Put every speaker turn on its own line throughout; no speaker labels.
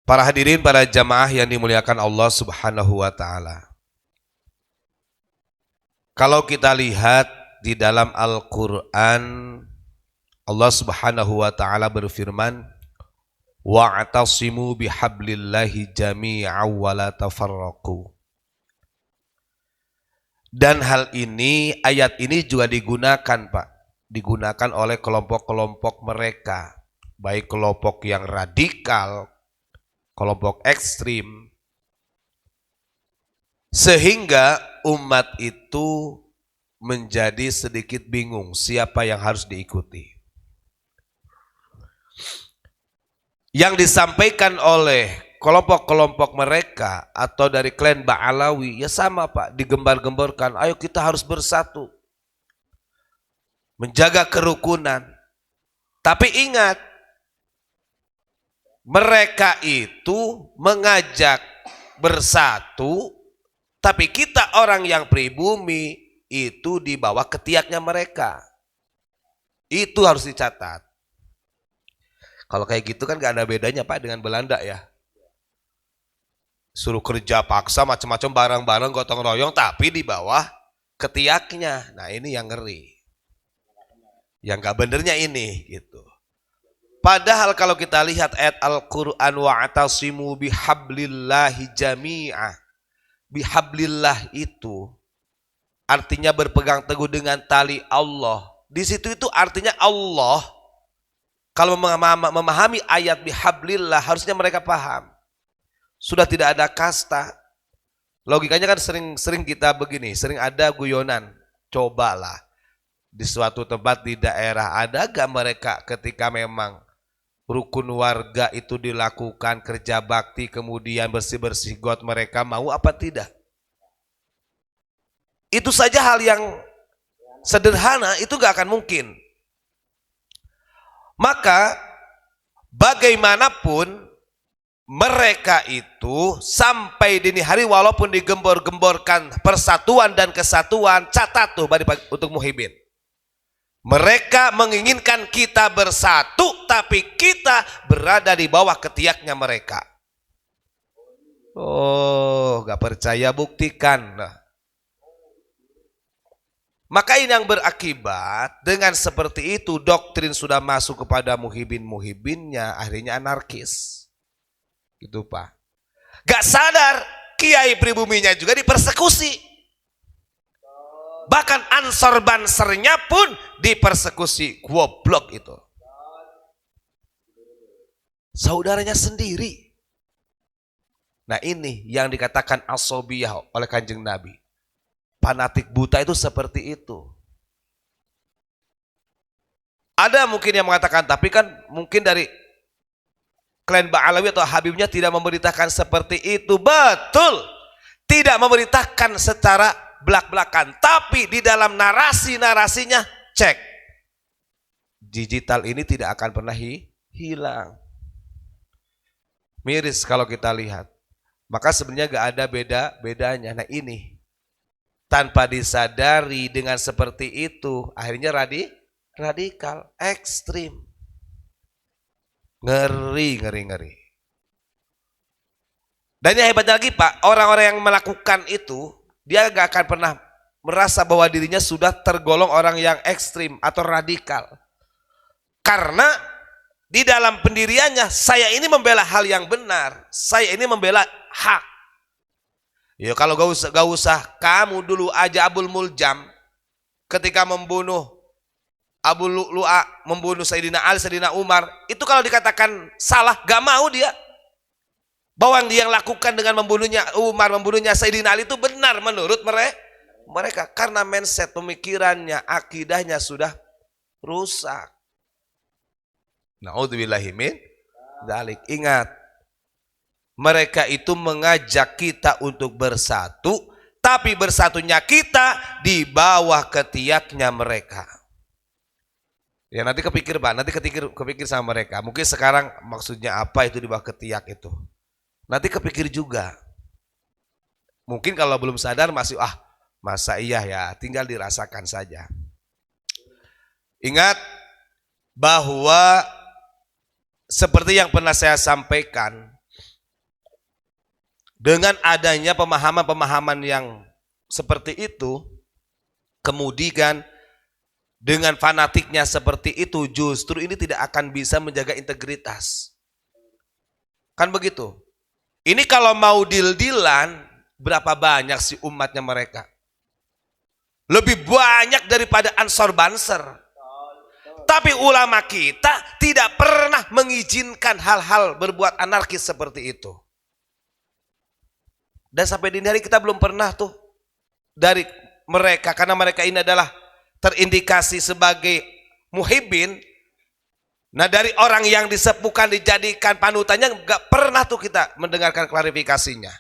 Para hadirin, para jamaah yang dimuliakan Allah Subhanahu wa taala. Kalau kita lihat di dalam Al-Qur'an, Allah Subhanahu wa taala berfirman, wa'tasimu bihablillahi jami'an wa la tafarraqu. Dan hal ini, ayat ini juga digunakan, Pak. Digunakan oleh kelompok-kelompok mereka, baik kelompok yang radikal, kelompok ekstrim, sehingga umat itu menjadi sedikit bingung siapa yang harus diikuti. Yang disampaikan oleh kelompok-kelompok mereka atau dari klan Ba'alawi ya sama, Pak, digembar-gemborkan, ayo kita harus bersatu, menjaga kerukunan. Tapi ingat, mereka itu mengajak bersatu, tapi kita orang yang pribumi itu di bawah ketiaknya mereka. Itu harus dicatat. Kalau kayak gitu kan gak ada bedanya, Pak, dengan Belanda ya. Suruh kerja paksa macam-macam barang-barang gotong royong tapi di bawah ketiaknya. Nah ini yang ngeri. Yang gak benernya ini gitu. Padahal kalau kita lihat ayat Al-Quran, wa'tasimu bihablillahi jami'ah. Bihablillah itu artinya berpegang teguh dengan tali Allah. Di situ itu artinya Allah. Kalau memahami ayat bihablillah harusnya mereka paham. Sudah tidak ada kasta. Logikanya kan sering kita begini, sering ada guyonan. Cobalah di suatu tempat di daerah, ada gak mereka ketika memang rukun warga itu dilakukan, kerja bakti, kemudian bersih-bersih got, mereka mau apa tidak? Itu saja hal yang sederhana, itu gak akan mungkin. Maka bagaimanapun mereka itu sampai dini hari walaupun digembor-gemborkan persatuan dan kesatuan, catat tuh untuk muhibin. Mereka menginginkan kita bersatu, tapi kita berada di bawah ketiaknya mereka. Oh, gak percaya, buktikan. Nah. Maka ini yang berakibat dengan seperti itu, doktrin sudah masuk kepada muhibin-muhibinnya, akhirnya anarkis. Gitu, Pak. Gak sadar, kiai pribuminya juga dipersekusi. Bahkan ansor bansernya pun dipersekusi, goblok itu. Saudaranya sendiri. Nah ini yang dikatakan asobiyah oleh Kanjeng Nabi. Fanatik buta itu seperti itu. Ada mungkin yang mengatakan, tapi kan mungkin dari klan Ba'alawi atau Habibnya tidak memberitakan seperti itu. Betul. Tidak memberitakan secara belak-belakan, tapi di dalam narasinya cek. Digital ini tidak akan pernah hilang. Miris kalau kita lihat. Maka sebenarnya gak ada bedanya. Nah ini tanpa disadari dengan seperti itu akhirnya radikal, ekstrim. Ngeri. Dan yang hebatnya lagi, Pak, orang-orang yang melakukan itu dia gak akan pernah merasa bahwa dirinya sudah tergolong orang yang ekstrim atau radikal. Karena di dalam pendiriannya, saya ini membela hal yang benar. Saya ini membela hak. Ya kalau gak usah kamu dulu aja Abul Muljam ketika membunuh Abu Lu'a, membunuh Sayyidina Ali, Sayyidina Umar. Itu kalau dikatakan salah, gak mau dia. Bahwa yang lakukan dengan membunuhnya Umar, membunuhnya Sayyidina Ali itu benar menurut mereka. Karena mindset, pemikirannya, akidahnya sudah rusak. Na'udzubillahi min dzalik. Ingat, mereka itu mengajak kita untuk bersatu, tapi bersatunya kita di bawah ketiaknya mereka. Ya nanti kepikir, Pak, nanti kepikir sama mereka. Mungkin sekarang maksudnya apa itu di bawah ketiak itu. Nanti kepikir juga. Mungkin kalau belum sadar masih masa iya ya, tinggal dirasakan saja. Ingat bahwa seperti yang pernah saya sampaikan, Dengan adanya pemahaman-pemahaman yang seperti itu, kemudian dengan fanatiknya seperti itu, justru ini tidak akan bisa menjaga integritas. Kan begitu. Ini kalau mau deal-dealan, berapa banyak sih umatnya mereka? Lebih banyak daripada Ansor Banser. Tapi ulama kita tidak pernah mengizinkan hal-hal berbuat anarkis seperti itu. Dan sampai dini hari kita belum pernah tuh dari mereka, karena mereka ini adalah terindikasi sebagai muhibbin. Nah, dari orang yang disepukan dijadikan panutannya nggak pernah tuh kita mendengarkan klarifikasinya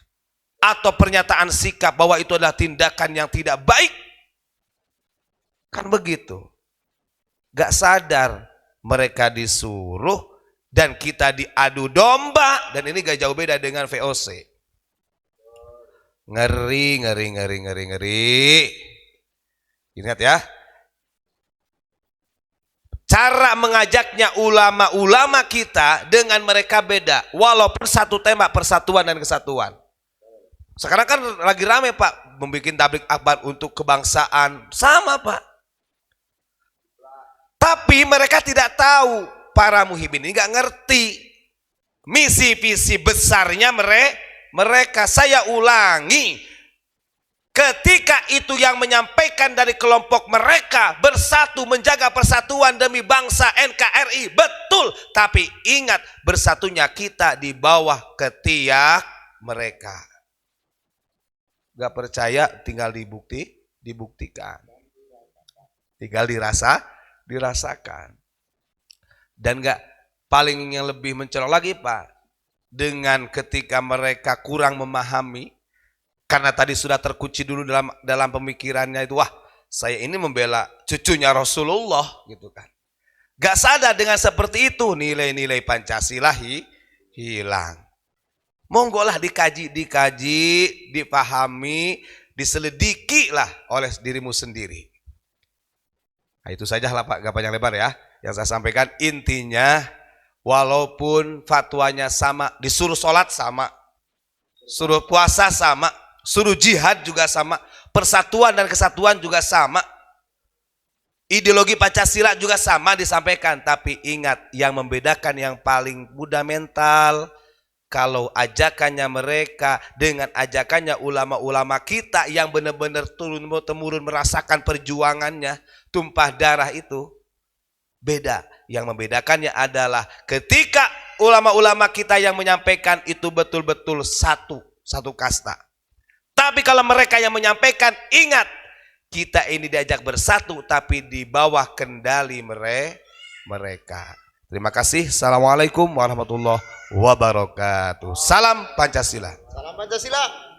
atau pernyataan sikap bahwa itu adalah tindakan yang tidak baik. Kan begitu. Gak sadar mereka disuruh dan kita diadu domba, dan ini gak jauh beda dengan VOC. Ngeri. Ingat ya. Cara mengajaknya ulama-ulama kita dengan mereka beda. Walaupun satu tema, persatuan dan kesatuan. Sekarang kan lagi rame Pak, membuat tablik akbar untuk kebangsaan. Sama Pak. Tapi mereka tidak tahu, para muhibbin ini gak ngerti misi visi besarnya mereka. Saya ulangi, ketika itu yang menyampaikan dari kelompok mereka bersatu menjaga persatuan demi bangsa NKRI, betul. Tapi ingat, bersatunya kita di bawah ketiak mereka. Gak percaya, tinggal dibuktikan. Tinggal dirasakan. Dan gak, paling yang lebih mencolok lagi Pak, dengan ketika mereka kurang memahami, karena tadi sudah terkunci dulu dalam pemikirannya itu, wah saya ini membela cucunya Rasulullah gitu kan. Gak sadar dengan seperti itu nilai-nilai Pancasila hilang. Monggo lah dikaji, dipahami, diselidiki lah oleh dirimu sendiri. Nah, itu saja lah Pak, gak panjang lebar ya yang saya sampaikan. Intinya, walaupun fatwanya sama, disuruh sholat sama, suruh puasa sama, suruh jihad juga sama, persatuan dan kesatuan juga sama, ideologi Pancasila juga sama disampaikan. Tapi ingat, yang membedakan yang paling fundamental, kalau ajakannya mereka dengan ajakannya ulama-ulama kita yang benar-benar turun-temurun merasakan perjuangannya, tumpah darah itu beda. Yang membedakannya adalah ketika ulama-ulama kita yang menyampaikan itu betul-betul satu kasta. Tapi kalau mereka yang menyampaikan, ingat, kita ini diajak bersatu tapi di bawah kendali mereka. Terima kasih. Assalamualaikum warahmatullahi wabarakatuh. Salam Pancasila.
Salam Pancasila.